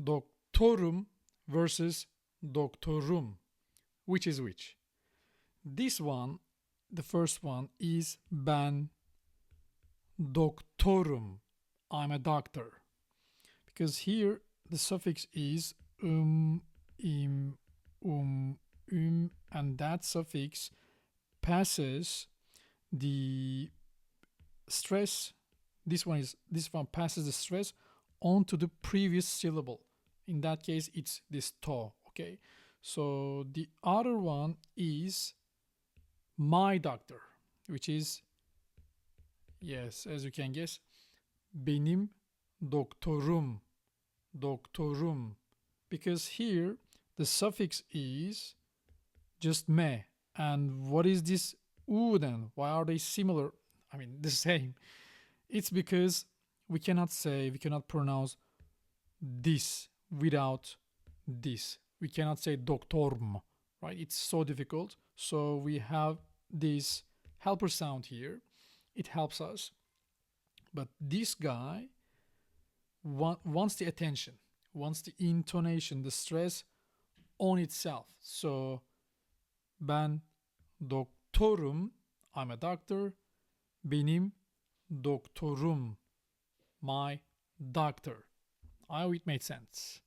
dokTOrum versus dokTOrum. Which is which? This one, the first one, is ben dokTOrum. I'm a doctor. Because here the suffix is im, and that suffix passes the stress. This one passes the stress onto the previous syllable. In that case, it's this to. Okay. So the other one is my doctor, which is, yes, as you can guess, benim doktorum. Doktorum. Because here the suffix is just me. And what is this u then? Why are they similar? I mean, the same. It's because we cannot pronounce this without this. We cannot say dokTOrum, right? It's so difficult. So we have this helper sound here. It helps us. But this guy wants the attention, wants the intonation, the stress on itself. So ben doktorum, I'm a doctor. Benim doktorum, my doctor. I hope it made sense.